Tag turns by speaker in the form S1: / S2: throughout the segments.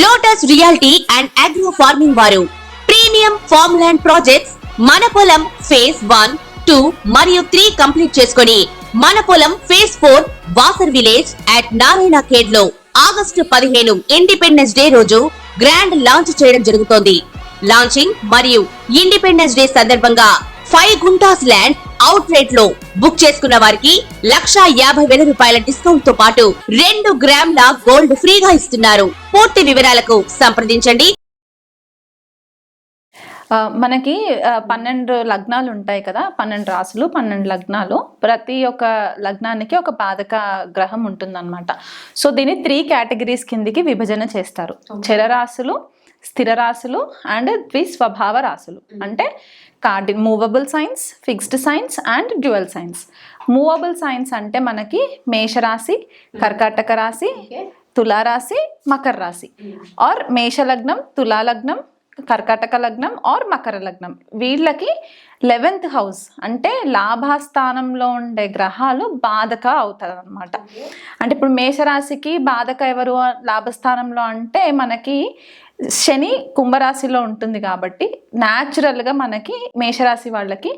S1: Lotus reality and agro farming వారు premium farm land projects మన పొలం ఫేజ్ 1, 2 మరియు 3 కంప్లీట్ చేసుకొని మన పొలం phase 4 Wasar village at Narayana Khed లో ఆగస్టు 15 ఇండిపెండెన్స్ డే రోజు గ్రాండ్ లాంచ్ చేయడం జరుగుతోంది. లాంచింగ్ మరియు ఇండిపెండెన్స్ డే సందర్భంగా 5 గుంటాస్ ల్యాండ్ అవుట్ రేట్ లో బుక్ చేసుకున్న వారికి 1,50,000 రూపాయల డిస్కౌంట్ తో పాటు 2 గ్రాముల గోల్డ్ ఫ్రీగా ఇస్తున్నారు. పూర్తి వివరాలకు సంప్రదించండి.
S2: మనకి 12 లగ్నాలు ఉంటాయి కదా, 12 రాసులు, 12 లగ్నాలు. ప్రతి ఒక్క లగ్నానికి ఒక బాధక గ్రహం ఉంటుందన్నమాట. సో దీన్ని 3 కేటగిరీస్ కిందికి విభజన చేస్తారు. చరరాశులు, స్థిర రాశులు అండ్ ద్విస్వభావ రాశులు. అంటే movable science, fixed science and dual science. Movable science అంటే మనకి మేషరాశి, కర్కాటక రాశి, తులారాశి, మకర రాశి. ఆర్ మేషలగ్నం, తులాలగ్నం, కర్కాటక లగ్నం ఆర్ మకర లగ్నం. వీళ్ళకి 11th హౌస్ అంటే లాభస్థానంలో ఉండే గ్రహాలు బాధక అవుతారు అనమాట. అంటే ఇప్పుడు మేషరాశికి బాధక ఎవరు లాభస్థానంలో అంటే మనకి శని కుంభరాశిలో ఉంటుంది కాబట్టి న్యాచురల్గా మనకి మేషరాశి వాళ్ళకి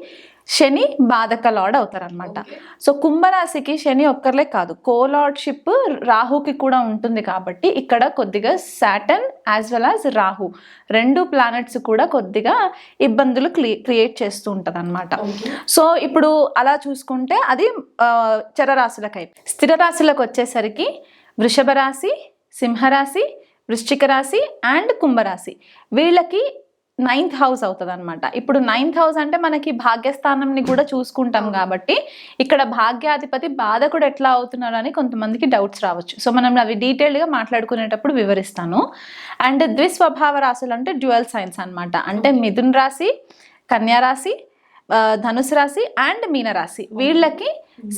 S2: శని బాధక లార్డ్ అవుతారనమాట. సో కుంభరాశికి శని ఒక్కర్లే కాదు, కోలార్డ్షిప్ రాహుకి కూడా ఉంటుంది కాబట్టి ఇక్కడ కొద్దిగా Saturn as well as Rahu 2 planets కూడా కొద్దిగా ఇబ్బందులు క్రియేట్ చేస్తూ ఉంటుంది అనమాట. సో ఇప్పుడు అలా చూసుకుంటే అది చరరాశులకై. స్థిర రాశులకు వచ్చేసరికి వృషభ రాశి, సింహరాశి, వృశ్చిక రాశి అండ్ కుంభరాశి. వీళ్ళకి 9th హౌస్ అవుతుంది అనమాట. ఇప్పుడు 9th హౌస్ అంటే మనకి భాగ్యస్థానంని కూడా చూసుకుంటాం కాబట్టి ఇక్కడ భాగ్యాధిపతి బాధకుడు ఎట్లా అవుతున్నారు అని కొంతమందికి డౌట్స్ రావచ్చు. సో మనం అవి డీటెయిల్డ్గా మాట్లాడుకునేటప్పుడు వివరిస్తాను. అండ్ ద్విస్వభావ రాశులు అంటే డ్యూయల్ సైన్స్ అనమాట. అంటే మిథున్ రాశి, కన్యా రాశి, ధనుసు రాశి అండ్ మీనరాశి. వీళ్ళకి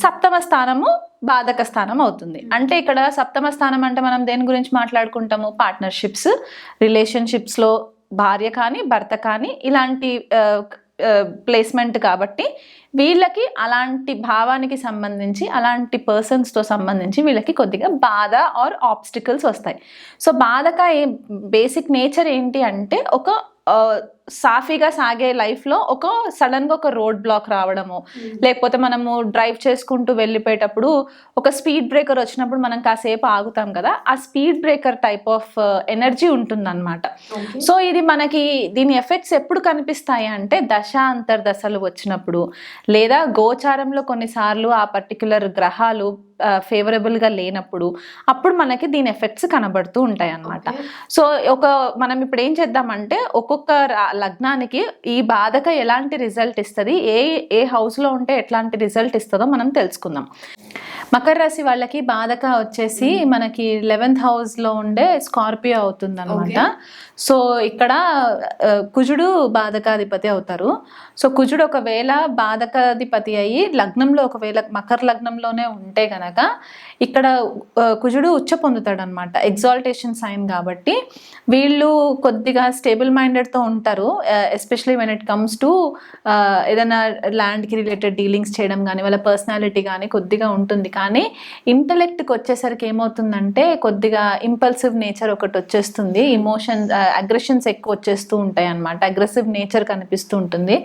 S2: 7వ స్థానము బాధక స్థానం అవుతుంది. అంటే ఇక్కడ 7వ స్థానం అంటే మనం దేని గురించి మాట్లాడుకుంటాము? పార్ట్నర్షిప్స్, రిలేషన్షిప్స్లో భార్య కానీ భర్త కానీ ఇలాంటి ప్లేస్మెంట్ కాబట్టి వీళ్ళకి అలాంటి భావానికి సంబంధించి అలాంటి పర్సన్స్తో సంబంధించి వీళ్ళకి కొద్దిగా బాధ ఆర్ ఆబ్స్టికల్స్ వస్తాయి. సో బాధక బేసిక్ నేచర్ ఏంటి అంటే ఒక సాఫీగా సాగే లైఫ్లో ఒక సడన్గా ఒక రోడ్ బ్లాక్ రావడము, లేకపోతే మనము డ్రైవ్ చేసుకుంటూ వెళ్ళిపోయేటప్పుడు ఒక స్పీడ్ బ్రేకర్ వచ్చినప్పుడు మనం కాసేపు ఆగుతాం కదా, ఆ speed breaker type of energy ఉంటుందన్నమాట. సో ఇది మనకి దీని ఎఫెక్ట్స్ ఎప్పుడు కనిపిస్తాయి అంటే దశ అంతర్దశలు వచ్చినప్పుడు, లేదా గోచారంలో కొన్నిసార్లు ఆ పర్టిక్యులర్ గ్రహాలు ఫేవరబుల్గా లేనప్పుడు అప్పుడు మనకి దీని ఎఫెక్ట్స్ కనబడుతూ ఉంటాయి అన్నమాట. సో మనం ఇప్పుడు ఏం చేద్దామంటే ఒక్కొక్క లగ్నానికి ఈ బాధక ఎలాంటి రిజల్ట్ ఇస్తుంది, ఏ హౌస్లో ఉంటే ఎట్లాంటి రిజల్ట్ ఇస్తుందో మనం తెలుసుకుందాం. మకర రాశి వాళ్ళకి బాధక వచ్చేసి మనకి 11th హౌస్లో ఉండే స్కార్పియో అవుతుంది అనమాట. సో ఇక్కడ కుజుడు బాధకాధిపతి అవుతారు. సో కుజుడు ఒకవేళ బాధకాధిపతి అయ్యి లగ్నంలో ఒకవేళ మకర లగ్నంలోనే ఉంటే గనక ఇక్కడ కుజుడు ఉచ్చ పొందుతాడు అనమాట. ఎగ్జాల్టేషన్ సైన్ కాబట్టి వీళ్ళు కొద్దిగా స్టేబుల్ మైండెడ్తో ఉంటారు. Especially when it comes to ఏదైనా ల్యాండ్కి రిలేటెడ్ డీలింగ్స్ చేయడం కానీ వాళ్ళ పర్సనాలిటీ కానీ కొద్దిగా ఉంటుంది. కానీ ఇంటలెక్ట్కి వచ్చేసరికి ఏమవుతుందంటే కొద్దిగా ఇంపల్సివ్ నేచర్ ఒకటి వచ్చేస్తుంది, అగ్రెషన్స్ ఎక్కువ వచ్చేస్తూ ఉంటాయి అన్నమాట. అగ్రెసివ్ నేచర్ కనిపిస్తూ ఉంటుంది,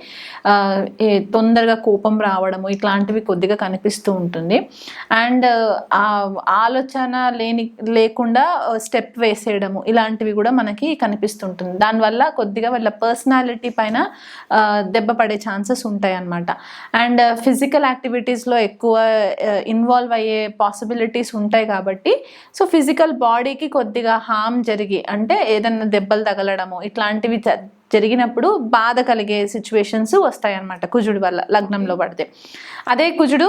S2: తొందరగా కోపం రావడము ఇట్లాంటివి కొద్దిగా కనిపిస్తూ ఉంటుంది. అండ్ ఆలోచన లేకుండా స్టెప్ వేసేయడము ఇలాంటివి కూడా మనకి కనిపిస్తుంటుంది. దానివల్ల కొద్దిగా వాళ్ళ పర్సనాలిటీ పైన దెబ్బ పడే ఛాన్సెస్ ఉంటాయి అన్నమాట. అండ్ ఫిజికల్ యాక్టివిటీస్లో ఎక్కువ ఇన్వాల్వ్ అయ్యే పాసిబిలిటీస్ ఉంటాయి కాబట్టి సో ఫిజికల్ బాడీకి కొద్దిగా హార్మ్ జరిగి అంటే ఏదైనా దెబ్బలు తగలడము ఇట్లాంటివి జరిగినప్పుడు బాధ కలిగే సిచ్యువేషన్స్ వస్తాయి అన్నమాట కుజుడు వల్ల లగ్నంలో పడితే. అదే కుజుడు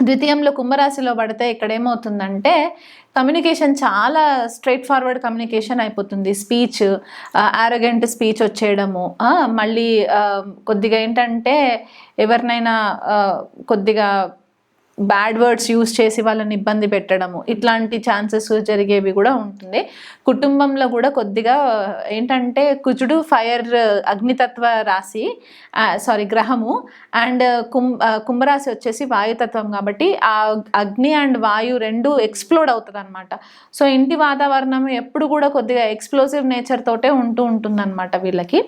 S2: ద్వితీయంలో కుంభరాశిలో పడితే ఇక్కడ ఏమవుతుందంటే కమ్యూనికేషన్ చాలా స్ట్రైట్ ఫార్వర్డ్ కమ్యూనికేషన్ అయిపోతుంది. స్పీచ్ ఆరోగెంట్ స్పీచ్ వచ్చేయడము, మళ్ళీ కొద్దిగా ఏంటంటే ఎవరినైనా కొద్దిగా బ్యాడ్ వర్డ్స్ యూజ్ చేసి వాళ్ళని ఇబ్బంది పెట్టడము, ఇట్లాంటి ఛాన్సెస్ జరిగేవి కూడా ఉంటుంది. కుటుంబంలో కూడా కొద్దిగా ఏంటంటే కుజుడు ఫైర్ అగ్నితత్వ రాశి గ్రహము, అండ్ కుంభరాశి వచ్చేసి వాయుతత్వం కాబట్టి ఆ అగ్ని అండ్ వాయు రెండు ఎక్స్ప్లోడ్ అవుతుంది అనమాట. సో ఇంటి వాతావరణం ఎప్పుడు కూడా కొద్దిగా ఎక్స్ప్లోజివ్ నేచర్ తోటే ఉంటుందన్నమాట వీళ్ళకి.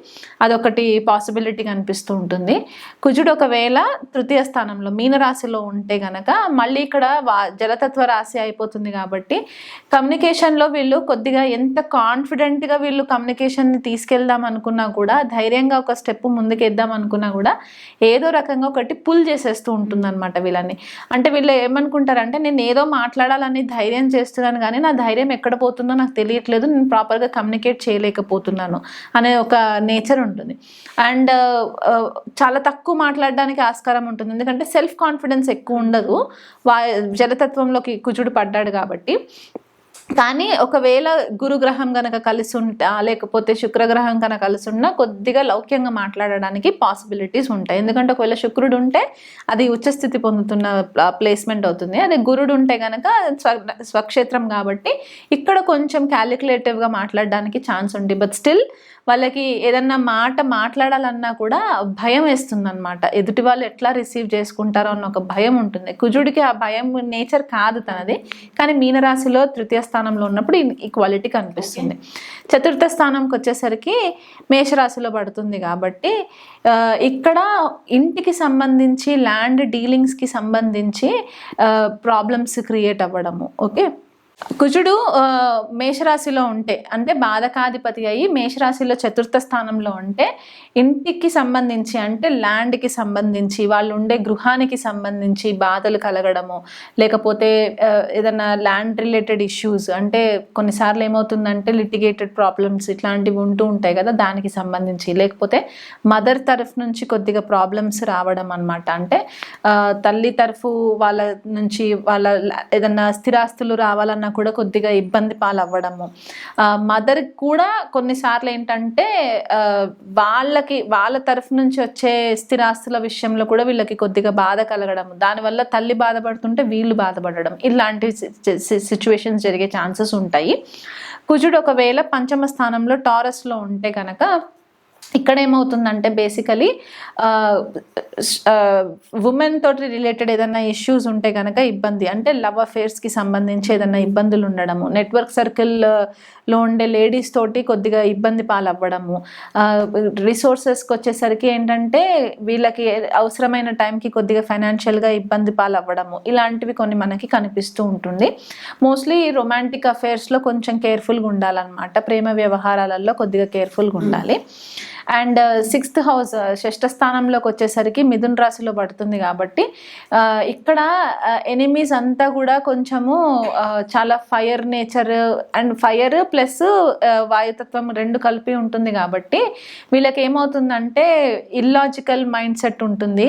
S2: అదొకటి పాసిబిలిటీ కనిపిస్తూ ఉంటుంది. కుజుడు ఒకవేళ తృతీయ స్థానంలో మీనరాశిలో ఉంటే గనక మళ్ళీ ఇక్కడ జలతత్వ రాశి అయిపోతుంది కాబట్టి కమ్యూనికేషన్లో వీళ్ళు కొద్దిగా ఎంత కాన్ఫిడెంట్గా వీళ్ళు కమ్యూనికేషన్ని తీసుకెళ్దాం అనుకున్నా కూడా, ధైర్యంగా ఒక స్టెప్ ముందుకేద్దాం అనుకున్నా కూడా ఏదో రకంగా ఒకటి పుల్ చేసేస్తూ ఉంటుంది అనమాట వీళ్ళని. అంటే వీళ్ళు ఏమనుకుంటారంటే నేను ఏదో మాట్లాడాలని ధైర్యం చేస్తున్నాను కానీ నా ధైర్యం ఎక్కడ పోతుందో నాకు తెలియట్లేదు, నేను ప్రాపర్గా కమ్యూనికేట్ చేయలేకపోతున్నాను అనే ఒక నేచర్ ఉంటుంది. అండ్ చాలా తక్కువ మాట్లాడడానికి ఆస్కారం ఉంటుంది, ఎందుకంటే సెల్ఫ్ కాన్ఫిడెన్స్ ఎక్కువ ఉండదు జలతత్వంలోకి కుజుడు పడ్డాడు కాబట్టి. కానీ ఒకవేళ గురుగ్రహం కనుక కలిసి ఉంటా లేకపోతే శుక్రగ్రహం కనుక కలిసి ఉన్నా కొద్దిగా లౌక్యంగా మాట్లాడడానికి పాసిబిలిటీస్ ఉంటాయి. ఎందుకంటే ఒకవేళ శుక్రుడు ఉంటే అది ఉచ్చస్థితి పొందుతున్న ప్లేస్మెంట్ అవుతుంది, అదే గురుడు ఉంటే కనుక స్వక్షేత్రం కాబట్టి ఇక్కడ కొంచెం క్యాలిక్యులేటివ్గా మాట్లాడడానికి ఛాన్స్ ఉంది. బట్ స్టిల్ వాళ్ళకి ఏదన్నా మాట మాట్లాడాలన్నా కూడా భయం వేస్తుంది అనమాట. ఎదుటి వాళ్ళు ఎట్లా రిసీవ్ చేసుకుంటారో అన్న ఒక భయం ఉంటుంది. కుజుడికి ఆ భయం నేచర్ కాదు తనది, కానీ మీనరాశిలో తృతీయ స్థానంలో ఉన్నప్పుడు ఈ క్వాలిటీ కనిపిస్తుంది. చతుర్థ స్థానంకి వచ్చేసరికి మేషరాశిలో పడుతుంది కాబట్టి ఇక్కడ ఇంటికి సంబంధించి ల్యాండ్ డీలింగ్స్కి సంబంధించి ప్రాబ్లమ్స్ క్రియేట్ అవ్వడము. ఓకే, కుజుడు మేషరాశిలో ఉంటే అంటే బాధకాధిపతి అయ్యి మేషరాశిలో చతుర్థ స్థానంలో ఉంటే ఇంటికి సంబంధించి అంటే ల్యాండ్కి సంబంధించి వాళ్ళు ఉండే గృహానికి సంబంధించి బాధలు కలగడము, లేకపోతే ఏదైనా ల్యాండ్ రిలేటెడ్ ఇష్యూస్ అంటే కొన్నిసార్లు ఏమవుతుందంటే లిటిగేటెడ్ ప్రాబ్లమ్స్ ఇట్లాంటివి ఉంటూ ఉంటాయి కదా, దానికి సంబంధించి, లేకపోతే మదర్ తరఫు నుంచి కొద్దిగా ప్రాబ్లమ్స్ రావడం అనమాట. అంటే తల్లి తరఫు వాళ్ళ నుంచి వాళ్ళ ఏదన్నా స్థిరాస్తులు రావాలన్న కూడా కొద్దిగా ఇబ్బంది పాలవ్వడము. మదర్ కూడా కొన్నిసార్లు ఏంటంటే వాళ్ళ తరఫు నుంచి వచ్చే స్థిరాస్తుల విషయంలో కూడా వీళ్ళకి కొద్దిగా బాధ కలగడం, దానివల్ల తల్లి బాధపడుతుంటే వీళ్ళు బాధపడడం, ఇలాంటి సిచ్యువేషన్స్ జరిగే ఛాన్సెస్ ఉంటాయి. కుజుడు ఒకవేళ పంచమ స్థానంలో టారస్లో ఉంటే కనుక ఇక్కడ ఏమవుతుందంటే బేసికలీ ఉమెన్ తోటి రిలేటెడ్ ఏదైనా ఇష్యూస్ ఉంటే కనుక ఇబ్బంది, అంటే లవ్ అఫేర్స్కి సంబంధించి ఏదైనా ఇబ్బందులు ఉండడము, నెట్వర్క్ సర్కిల్లో ఉండే లేడీస్ తోటి కొద్దిగా ఇబ్బంది పాలవ్వడము, రిసోర్సెస్కి వచ్చేసరికి ఏంటంటే వీళ్ళకి అవసరమైన టైంకి కొద్దిగా ఫైనాన్షియల్గా ఇబ్బంది పాలవ్వడము, ఇలాంటివి కొన్ని మనకి కనిపిస్తూ ఉంటుంది. మోస్ట్లీ రొమాంటిక్ అఫేర్స్లో కొంచెం కేర్ఫుల్గా ఉండాలన్నమాట, ప్రేమ వ్యవహారాలలో కొద్దిగా కేర్ఫుల్గా ఉండాలి. అండ్ సిక్స్త్ హౌస్ షష్ఠ స్థానంలోకి వచ్చేసరికి మిథున రాశిలో పడుతుంది కాబట్టి ఇక్కడ ఎనిమీస్ అంతా కూడా కొంచెము చాలా fire nature and fire plus వాయుతత్వం రెండు కలిపి ఉంటుంది కాబట్టి వీళ్ళకి ఏమవుతుందంటే ఇల్లాజికల్ మైండ్ సెట్ ఉంటుంది,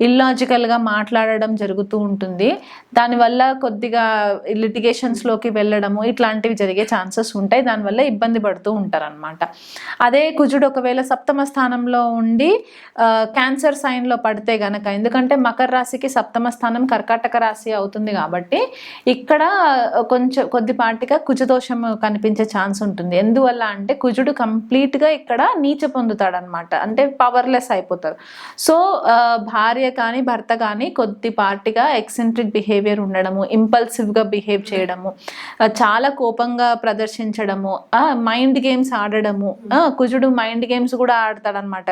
S2: ఇల్లాజికల్గా మాట్లాడడం జరుగుతూ ఉంటుంది, దానివల్ల కొద్దిగా లిటిగేషన్స్లోకి వెళ్ళడము ఇట్లాంటివి జరిగే ఛాన్సెస్ ఉంటాయి, దానివల్ల ఇబ్బంది పడుతూ ఉంటారనమాట. అదే కుజుడు ఒకవేళ సప్తమ స్థానంలో ఉండి క్యాన్సర్ సైన్లో పడితే గనక, ఎందుకంటే మకర రాశికి సప్తమ స్థానం కర్కాటక రాశి అవుతుంది కాబట్టి ఇక్కడ కొద్దిపాటిగా కుజదోషం కనిపించే ఛాన్స్ ఉంటుంది. ఎందువల్ల అంటే కుజుడు కంప్లీట్గా ఇక్కడ నీచ పొందుతాడనమాట, అంటే పవర్లెస్ అయిపోతారు. సో భార్య కానీ భర్త కానీ కొద్దిపాటిగా ఎక్సెంట్రిక్ బిహేవియర్ ఉండడము, ఇంపల్సివ్గా బిహేవ్ చేయడము, చాలా కోపంగా ప్రదర్శించడము, మైండ్ గేమ్స్ ఆడడము. కుజుడు మైండ్ గేమ్స్ కూడా ఆడతాడనమాట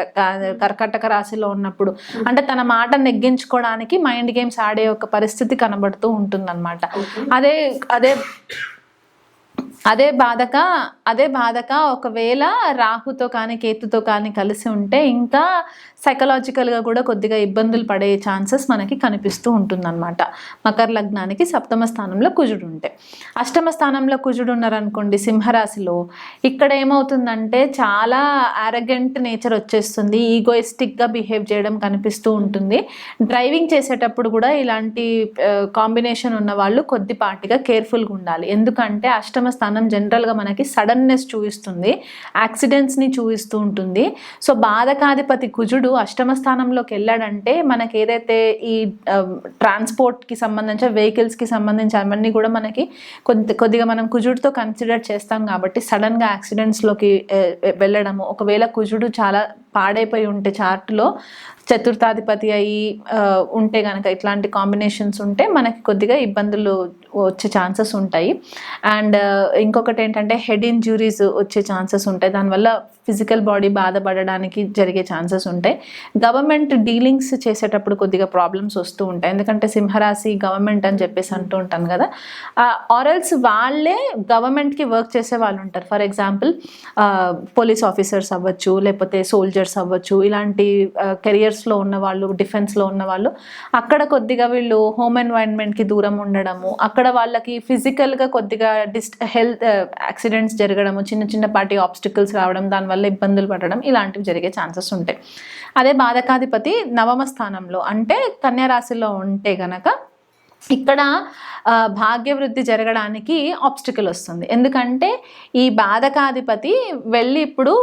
S2: కర్కాటక రాశిలో ఉన్నప్పుడు, అంటే తన మాట నెగ్గించుకోవడానికి మైండ్ గేమ్స్ ఆడే ఒక పరిస్థితి కనబడుతూ ఉంటుందన్నమాట. అదే బాధక ఒకవేళ రాహుతో కానీ కేతుతో కానీ కలిసి ఉంటే ఇంకా సైకలాజికల్గా కూడా కొద్దిగా ఇబ్బందులు పడే ఛాన్సెస్ మనకి కనిపిస్తూ ఉంటుందన్నమాట. మకర లగ్నానికి సప్తమ స్థానంలో కుజుడు ఉంటే. అష్టమ స్థానంలో కుజుడు ఉన్నారనుకోండి సింహరాశిలో, ఇక్కడ ఏమవుతుందంటే చాలా ఆరగెంట్ నేచర్ వచ్చేస్తుంది, ఈగోయిస్టిక్గా బిహేవ్ చేయడం కనిపిస్తూ ఉంటుంది. డ్రైవింగ్ చేసేటప్పుడు కూడా ఇలాంటి కాంబినేషన్ ఉన్న వాళ్ళు కొద్దిపాటిగా కేర్ఫుల్గా ఉండాలి, ఎందుకంటే అష్టమ స్థానం స్థానం జనరల్గా మనకి సడన్నెస్ చూపిస్తుంది, యాక్సిడెంట్స్ని చూపిస్తూ ఉంటుంది. సో బాధకాధిపతి కుజుడు అష్టమ స్థానంలోకి వెళ్ళాడంటే మనకి ఏదైతే ఈ ట్రాన్స్పోర్ట్కి సంబంధించిన వెహికల్స్కి సంబంధించి అవన్నీ కూడా మనకి కొద్దిగా మనం కుజుడితో కన్సిడర్ చేస్తాం కాబట్టి సడన్గా యాక్సిడెంట్స్లోకి వెళ్ళడము, ఒకవేళ కుజుడు చాలా పాడైపోయి ఉంటే చార్ట్లో చతుర్థాధిపతి అయి ఉంటే కనుక ఇట్లాంటి కాంబినేషన్స్ ఉంటే మనకి కొద్దిగా ఇబ్బందులు వచ్చే ఛాన్సెస్ ఉంటాయి. అండ్ ఇంకొకటి ఏంటంటే హెడ్ ఇంజ్యూరీస్ వచ్చే ఛాన్సెస్ ఉంటాయి, దానివల్ల ఫిజికల్ బాడీ బాధపడడానికి జరిగే ఛాన్సెస్ ఉంటాయి. గవర్నమెంట్ డీలింగ్స్ చేసేటప్పుడు కొద్దిగా ప్రాబ్లమ్స్ వస్తూ ఉంటాయి, ఎందుకంటే సింహరాశి గవర్నమెంట్ అని చెప్పేసి అంటూ ఉంటాను కదా. ఆర్ఎల్స్ వాళ్ళే గవర్నమెంట్కి వర్క్ చేసే వాళ్ళు ఉంటారు. ఫర్ ఎగ్జాంపుల్ పోలీస్ ఆఫీసర్స్ అవ్వచ్చు, లేకపోతే సోల్జర్స్ అవ్వచ్చు, ఇలాంటి కెరియర్స్లో ఉన్న వాళ్ళు, డిఫెన్స్లో ఉన్న వాళ్ళు అక్కడ కొద్దిగా వీళ్ళు హోమ్ ఎన్వైరన్మెంట్కి దూరం ఉండడము, అక్కడ వాళ్ళకి ఫిజికల్గా కొద్దిగా హెల్త్ యాక్సిడెంట్స్ జరగడము, చిన్న చిన్నపాటి ఆబ్స్టికల్స్ రావడం, దానివల్ల ఇబ్బందులు పడడం, ఇలాంటివి జరిగే ఛాన్సెస్ ఉంటాయి. అదే బాధకాధిపతి నవమ స్థానంలో అంటే కన్యా రాశిలో ఉంటే గనక ఇక్కడ భాగ్యవృద్ధి జరగడానికి ఆబ్స్టికల్ వస్తుంది. ఎందుకంటే ఈ బాధకాధిపతి వెళ్ళి ఇప్పుడు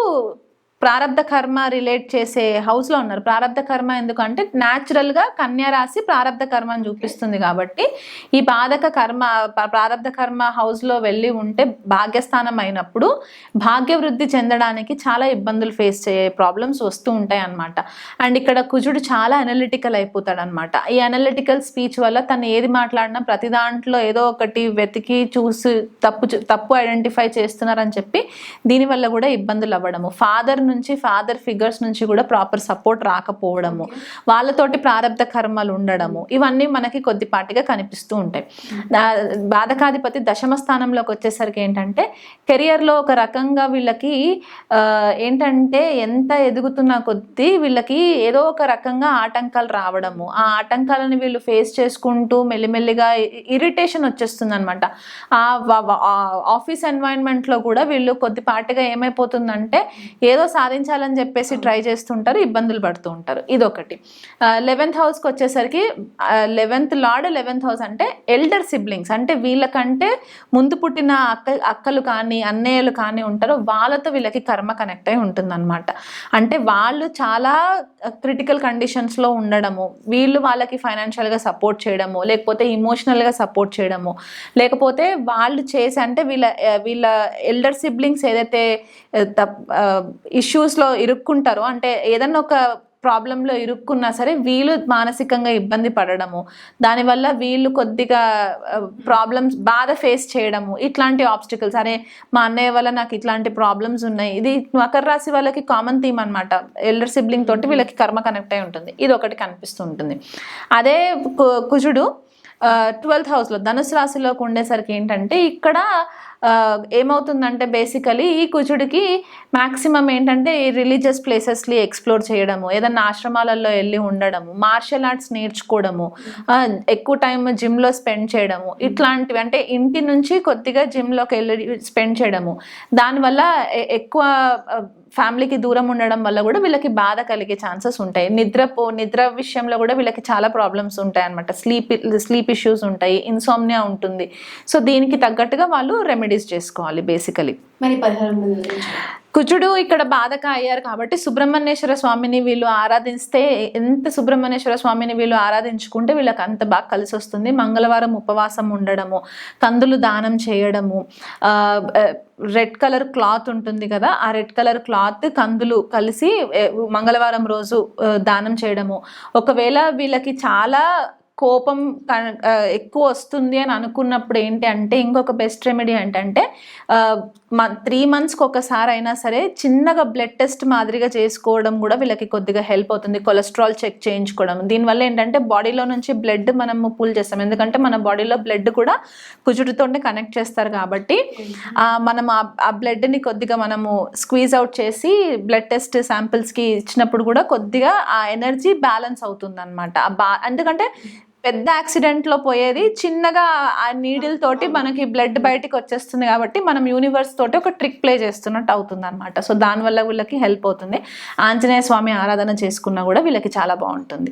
S2: ప్రారబ్ధ కర్మ రిలేట్ చేసే హౌస్లో ఉన్నారు. ప్రారబ్ధ కర్మ ఎందుకంటే న్యాచురల్గా కన్యా రాశి ప్రారబ్ధ కర్మ అని చూపిస్తుంది కాబట్టి ఈ ప్రారబ్ధ కర్మ హౌస్లో వెళ్ళి ఉంటే భాగ్యస్థానం అయినప్పుడు భాగ్యవృద్ధి చెందడానికి చాలా ఇబ్బందులు ఫేస్ చేయ ప్రాబ్లమ్స్ వస్తూ ఉంటాయి అన్నమాట. అండ్ ఇక్కడ కుజుడు చాలా అనలిటికల్ అయిపోతాడు అనమాట. ఈ అనలిటికల్ స్పీచ్ వల్ల తను ఏది మాట్లాడినా ప్రతి దాంట్లో ఏదో ఒకటి వెతికి చూసి తప్పు ఐడెంటిఫై చేస్తున్నారని చెప్పి దీనివల్ల కూడా ఇబ్బందులు అవ్వడము, ఫాదర్ ఫిగర్స్ నుంచి కూడా ప్రాపర్ సపోర్ట్ రాకపోవడము, వాళ్ళతోటి ప్రారబ్ధ కర్మలు ఉండడము, ఇవన్నీ మనకి కొద్దిపాటిగా కనిపిస్తూ ఉంటాయి. బాధకాధిపతి దశమ స్థానంలోకి వచ్చేసరికి ఏంటంటే కెరియర్లో ఒక రకంగా వీళ్ళకి ఏంటంటే ఎంత ఎదుగుతున్న కొద్దీ వీళ్ళకి ఏదో ఒక రకంగా ఆటంకాలు రావడము, ఆ ఆటంకాలను వీళ్ళు ఫేస్ చేసుకుంటూ మెల్లిమెల్లిగా ఇరిటేషన్ వచ్చేస్తుంది అనమాట. ఆఫీస్ ఎన్వైరన్మెంట్లో కూడా వీళ్ళు కొద్దిపాటిగా ఏమైపోతుందంటే ఏదో సాధించాలని చెప్పేసి ట్రై చేస్తుంటారు, ఇబ్బందులు పడుతూ ఉంటారు. ఇదొకటి. 11th హౌస్కి వచ్చేసరికి 11th లార్డ్ 11th హౌస్ అంటే ఎల్డర్ సిబ్లింగ్స్, అంటే వీళ్ళకంటే ముందు పుట్టిన అక్కలు కానీ అన్నయ్యలు కానీ ఉంటారో వాళ్ళతో వీళ్ళకి కర్మ కనెక్ట్ అయి ఉంటుందన్నమాట. అంటే వాళ్ళు చాలా క్రిటికల్ కండిషన్స్లో ఉండడము, వీళ్ళు వాళ్ళకి ఫైనాన్షియల్గా సపోర్ట్ చేయడము, లేకపోతే ఇమోషనల్గా సపోర్ట్ చేయడము, లేకపోతే వాళ్ళు చేసి అంటే వీళ్ళ ఎల్డర్ సిబ్లింగ్స్ ఏదైతే ఇష్యూస్లో ఇరుక్కుంటారో, అంటే ఏదన్నా ఒక ప్రాబ్లంలో ఇరుక్కున్నా సరే వీళ్ళు మానసికంగా ఇబ్బంది పడడము, దానివల్ల వీళ్ళు కొద్దిగా బాధ ఫేస్ చేయడము, ఇట్లాంటి ఆబ్స్టికల్స్. అరే మా అన్నయ్య వల్ల నాకు ఇట్లాంటి ప్రాబ్లమ్స్ ఉన్నాయి. ఇది మకర రాశి వాళ్ళకి కామన్ థీమ్ అనమాట. ఎల్డర్ సిబ్లింగ్ తోటి వీళ్ళకి కర్మ కనెక్ట్ అయి ఉంటుంది, ఇది ఒకటి కనిపిస్తూ ఉంటుంది. అదే కుజుడు 12th హౌస్లో ధనుసు రాశిలోకి ఉండేసరికి ఏంటంటే ఇక్కడ ఏమవుతుందంటే బేసికలీ ఈ కుజుడికి మ్యాక్సిమం ఏంటంటే ఈ రిలీజియస్ ప్లేసెస్ని ఎక్స్ప్లోర్ చేయడము, ఏదన్నా ఆశ్రమాలలో వెళ్ళి ఉండడము, మార్షల్ ఆర్ట్స్ నేర్చుకోవడము, ఎక్కువ టైం జిమ్లో స్పెండ్ చేయడము, ఇట్లాంటివి. అంటే ఇంటి నుంచి కొద్దిగా జిమ్లోకి వెళ్ళి స్పెండ్ చేయడము, దానివల్ల ఎక్కువ ఫ్యామిలీకి దూరం ఉండడం వల్ల కూడా వీళ్ళకి బాధ కలిగే ఛాన్సెస్ ఉంటాయి. నిద్ర విషయంలో కూడా వీళ్ళకి చాలా ప్రాబ్లమ్స్ ఉంటాయి అన్నమాట. స్లీప్ ఇష్యూస్ ఉంటాయి, ఇన్సోమ్నియా ఉంటుంది. సో దీనికి తగ్గట్టుగా వాళ్ళు రెమెడీస్ చేసుకోవాలి బేసికలీ.
S3: మరి పరిహారం
S2: కుజుడు ఇక్కడ బాధక అయ్యారు కాబట్టి సుబ్రహ్మణ్యేశ్వర స్వామిని వీళ్ళు ఆరాధిస్తే, ఎంత సుబ్రహ్మణ్యేశ్వర స్వామిని వీళ్ళు ఆరాధించుకుంటే వీళ్ళకి అంత బాగా కలిసి వస్తుంది. మంగళవారం ఉపవాసం ఉండడము, కందులు దానం చేయడము, రెడ్ కలర్ క్లాత్ ఉంటుంది కదా, ఆ రెడ్ కలర్ క్లాత్ కందులు కలిసి మంగళవారం రోజు దానం చేయడము. ఒకవేళ వీళ్ళకి చాలా కోపం ఎక్కువ వస్తుంది అని అనుకున్నప్పుడు ఏంటి అంటే ఇంకొక బెస్ట్ రెమెడీ ఏంటంటే 3 monthsకి ఒకసారి అయినా సరే చిన్నగా బ్లడ్ టెస్ట్ మాదిరిగా చేసుకోవడం కూడా వీళ్ళకి కొద్దిగా హెల్ప్ అవుతుంది. కొలెస్ట్రాల్ చెక్ చేయించుకోవడం, దీనివల్ల ఏంటంటే బాడీలో నుంచి బ్లడ్ మనము పుల్ చేస్తాం, ఎందుకంటే మన బాడీలో బ్లడ్ కూడా కుజుడితోనే కనెక్ట్ చేస్తారు కాబట్టి మనం ఆ బ్లడ్ని కొద్దిగా మనము స్క్వీజ్ అవుట్ చేసి బ్లడ్ టెస్ట్ శాంపిల్స్కి ఇచ్చినప్పుడు కూడా కొద్దిగా ఆ ఎనర్జీ బ్యాలెన్స్ అవుతుంది అనమాట. ఎందుకంటే పెద్ద యాక్సిడెంట్లో పోయేది చిన్నగా ఆ నీడిల్ తోటి మనకి బ్లడ్ బయటికి వచ్చేస్తుంది కాబట్టి మనం యూనివర్స్ తోటి ఒక ట్రిక్ ప్లే చేస్తున్నట్టు అవుతుంది అనమాట. సో దానివల్ల వీళ్ళకి హెల్ప్ అవుతుంది. ఆంజనేయ స్వామి ఆరాధన చేసుకున్నా కూడా వీళ్ళకి చాలా బాగుంటుంది.